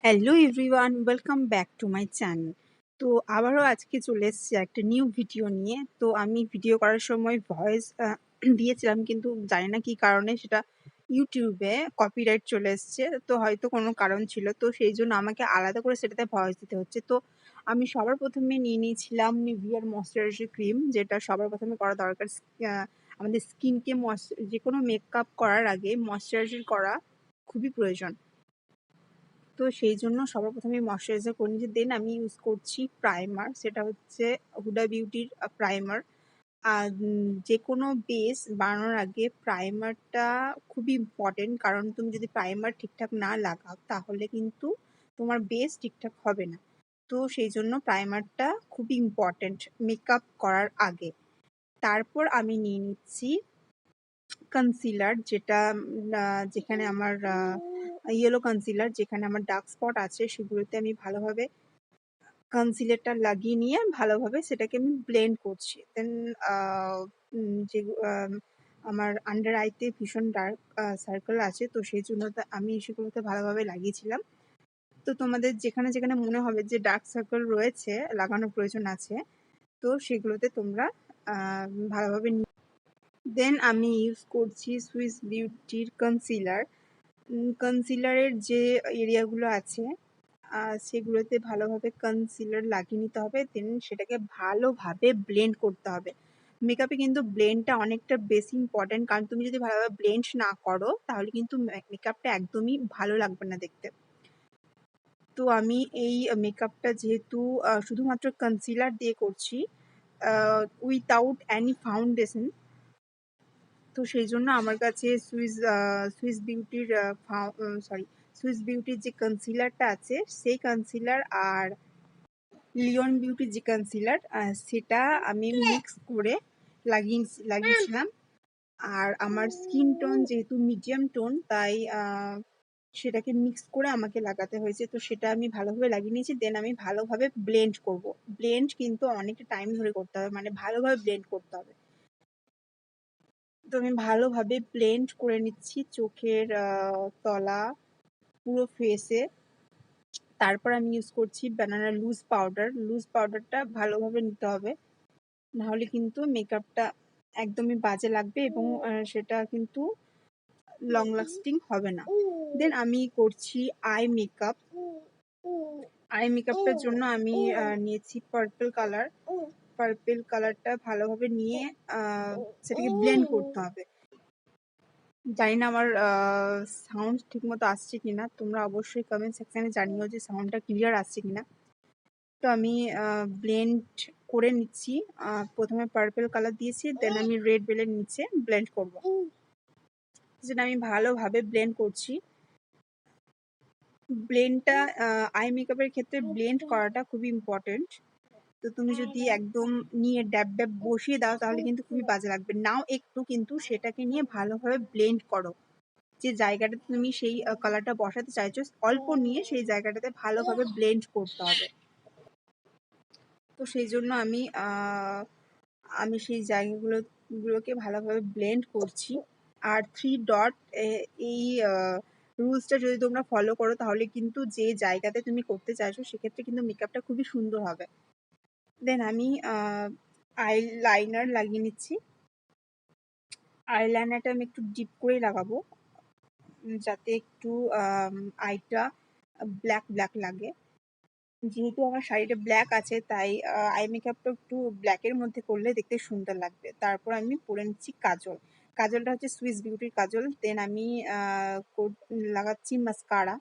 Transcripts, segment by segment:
Hello everyone, welcome back to my channel. তো আবারও আজকে চলে এসেছি একটা নিউ ভিডিও নিয়ে। তো আমি ভিডিও করার সময় ভয়েস দিয়েছিলাম, কিন্তু জানি না কী কারণে সেটা ইউটিউবে কপিরাইট চলে এসছে। তো হয়তো কোনো কারণ ছিল, তো সেই জন্য আমাকে আলাদা করে সেটাতে ভয়েস দিতে হচ্ছে। তো আমি সবার প্রথমে নিয়ে নিয়েছিলাম নিভিয়ার ময়শ্চারাইজার ক্রিম, যেটা সবার প্রথমে করা দরকার। আমাদের স্কিনকে যে কোনো মেকআপ করার আগে ময়শ্চারাইজার করা খুবই প্রয়োজন। তো সেই জন্য সবার প্রথমে ময়শ্চারাইজার করে নিয়েছি, দেন আমি ইউজ করছি প্রাইমার। সেটা হচ্ছে হুডা বিউটির প্রাইমার। আর যে কোনো বেস বানানোর আগে প্রাইমারটা খুবই ইম্পর্টেন্ট, কারণ তুমি যদি প্রাইমার ঠিকঠাক না লাগাও তাহলে কিন্তু তোমার বেস ঠিকঠাক হবে না। তো সেই জন্য প্রাইমারটা খুবই ইম্পর্টেন্ট মেকআপ করার আগে। তারপর আমি নিয়ে নিচ্ছি কনসিলার, যেখানে আমার ইয়েলো কনসিলার, যেখানে আমার ডার্ক স্পট আছে সেগুলোতে আমি ভালোভাবে কনসিলারটা লাগিয়ে নিয়ে ভালোভাবে সেটাকে আমি ব্লেন্ড করছি। দেন যে আমার আন্ডার আইতে ভীষণ ডার্ক সার্কেল আছে, তো সেই জন্য আমি সেগুলোতে ভালোভাবে লাগিয়েছিলাম। তো তোমাদের যেখানে যেখানে মনে হবে যে ডার্ক সার্কেল রয়েছে, লাগানোর প্রয়োজন আছে, তো সেগুলোতে তোমরা ভালোভাবে। দেন আমি ইউজ করছি সুইস বিউটির কনসিলার। কনসিলারের যে এরিয়াগুলো আছে সেগুলোতে ভালোভাবে কনসিলার লাগিয়ে নিতে হবে। দেন সেটাকে ভালোভাবে ব্লেন্ড করতে হবে। মেকআপে কিন্তু ব্লেন্ডটা অনেকটা বেশি ইম্পর্টেন্ট, কারণ তুমি যদি ভালোভাবে ব্লেন্ড না করো তাহলে কিন্তু মেকআপটা একদমই ভালো লাগবে না দেখতে। তো আমি এই মেকআপটা যেহেতু শুধুমাত্র কনসিলার দিয়ে করছি, উইথাউট এনি ফাউন্ডেশন, তো সেই জন্য আমার কাছে সুইস বিউটির সুইস বিউটির যে কনসিলারটা আছে সেই কনসিলার আর লিওন বিউটির যে কনসিলার সেটা আমি মিক্স করে লাগিয়েছিলাম। আর আমার স্কিন টোন যেহেতু মিডিয়াম টোন, তাই সেটাকে মিক্স করে আমাকে লাগাতে হয়েছে। তো সেটা আমি ভালোভাবে লাগিয়ে নিয়েছি। দেন আমি ভালোভাবে ব্লেন্ড করব। ব্লেন্ড কিন্তু অনেকটা টাইম ধরে করতে হবে, মানে ভালোভাবে ব্লেন্ড করতে হবে। তো আমি ভালোভাবে ব্লেন্ড করে নিচ্ছি চোখের তলা, পুরো ফেসে। তারপর আমি ইউজ করছি ব্যানানা লুজ পাউডার। লুজ পাউডারটা ভালোভাবে নিতে হবে, নাহলে কিন্তু মেকআপটা একদমই বাজে লাগবে এবং সেটা কিন্তু লং লাস্টিং হবে না। দেন আমি করছি আই মেকআপ। আই মেকআপটার জন্য আমি নিয়েছি পার্পল কালার। পার্পল কালারটা ভালোভাবে নিয়ে সেটাকে ব্লেন্ড করতে হবে। জানি না আমার সাউন্ড ঠিক মতো আসছে কিনা, তোমরা অবশ্যই কমেন্ট সেকশানে জানিও যে সাউন্ডটা ক্লিয়ার আসছে কিনা। তো আমি ব্লেন্ড করে নিচ্ছি। প্রথমে পার্পল কালার দিয়েছি, দেন আমি রেড বেলের নিচে ব্লেন্ড করব। যেটা আমি ভালোভাবে ব্লেন্ড করছি। ব্লেন্ডটা আই মেকআপের ক্ষেত্রে ব্লেন্ড করাটা খুবই ইম্পর্টেন্ট। তো তুমি যদি একদম নিয়ে ড্যাব ড্যাব বসিয়ে দাও তাহলে কিন্তু খুবই বাজে লাগবে। নাও একটু কিন্তু সেটাকে নিয়ে ভালোভাবে ব্লেন্ড করো। যে জায়গাটাতে তুমি সেই কালারটা বসাতে চাইছো, অল্প নিয়ে সেই জায়গাটাতে ভালোভাবে ব্লেন্ড করতে হবে। তো সেই জন্য আমি সেই জায়গাগুলোকে ভালোভাবে ব্লেন্ড করছি। আর 3 ডট এই রুলসটা যদি তোমরা ফলো করো তাহলে কিন্তু যে জায়গাতে তুমি করতে চাইছো সেক্ষেত্রে কিন্তু মেকআপটা খুবই সুন্দর হবে। দেন আমি আই লাইনার লাগিয়ে নিচ্ছি। আই লাইনারটা আমি একটু ডিপ করেই লাগাবো, যাতে একটু আইটা ব্ল্যাক ব্ল্যাক লাগে। যেহেতু আমার শাড়িটা ব্ল্যাক আছে, তাই আই মেকআপটা একটু ব্ল্যাকের মধ্যে করলে দেখতে সুন্দর লাগবে। তারপর আমি পরে নিচ্ছি কাজল। কাজলটা হচ্ছে সুইস বিউটির কাজল। দেন আমি লাগাচ্ছি মাস্কারা।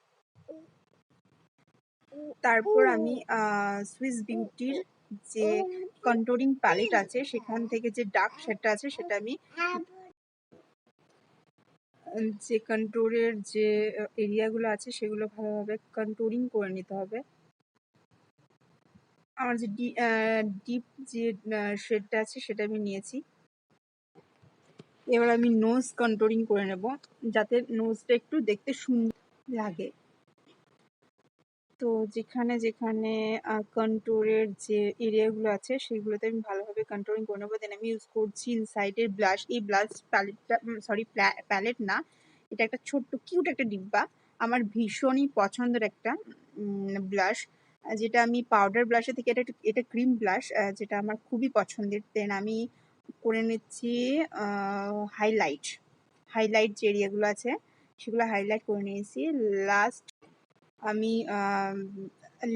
তারপর আমি সুইস বিউটির যে কন্ট্রোলিং প্যালেট আছে সেখান থেকে যে ডার্ক শেডটা আছে সেটা আমি যে কন্ট্রোলের যে এরিয়াগুলো আছে সেগুলো ভালোভাবে কন্ট্রোলিং করে নিতে হবে। আমার যে ডিপ যে শেডটা আছে সেটা আমি নিয়েছি। এবার আমি নোজ কন্ট্রোলিং করে নেব, যাতে নোজটা একটু দেখতে সুন্দর লাগে। তো যেখানে যেখানে কন্ট্রোলের যে এরিয়াগুলো আছে সেগুলোতে আমি ভালোভাবে কন্ট্রোলিং করে নেবো। দেন আমি ইউজ করছি ইনসাইডের ব্লাশ। এই ব্লাশ প্যালেটটা, প্যালেট না, এটা একটা ছোট্ট কিউট একটা ডিব্বা। আমার ভীষণই পছন্দের একটা ব্লাশ, যেটা আমি পাউডার ব্লাশের থেকে এটা ক্রিম ব্লাশ, যেটা আমার খুবই পছন্দের। দেন আমি করে নিচ্ছি হাইলাইট। হাইলাইট যে এরিয়াগুলো আছে সেগুলো হাইলাইট করে নিয়েছি। লাস্ট আমি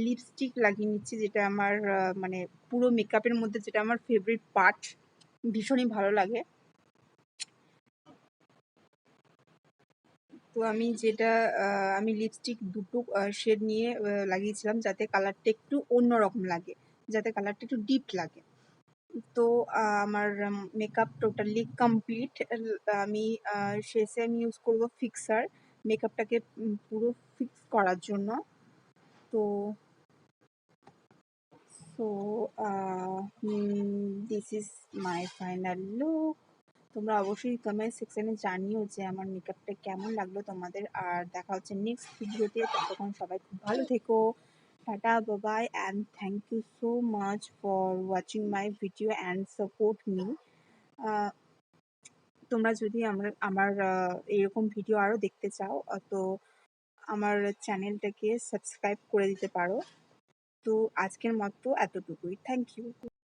লিপস্টিক লাগিয়ে নিচ্ছি, যেটা আমার মানে পুরো মেকআপের মধ্যে যেটা আমার ফেভারিট পার্ট, ভীষণই ভালো লাগে। তো আমি যেটা আমি লিপস্টিক দুটো শেড নিয়ে লাগিয়েছিলাম, যাতে কালারটা একটু অন্যরকম লাগে, যাতে কালারটা একটু ডিপ লাগে। তো আমার মেকআপ টোটালি কমপ্লিট। আমি শেষে আমি ইউজ করব ফিক্সার, মেকআপটাকে পুরো ফিক্স করার জন্য। তো so this is my final look. তোমরা অবশ্যই কমেন্ট সেকশনে জানিও যে আমার মেকআপটা কেমন লাগলো তোমাদের। আর দেখা হচ্ছে নেক্সট ভিডিওতে, ততক্ষণ সবাই খুব ভালো থেকো। Tata, Babai, and thank you so much for watching my video and support me. তোমরা যদি আমার এরকম ভিডিও আরও দেখতে চাও, তো আমার চ্যানেলটাকে সাবস্ক্রাইব করে দিতে পারো। তো আজকের মতো এতটুকুই, থ্যাংক ইউ।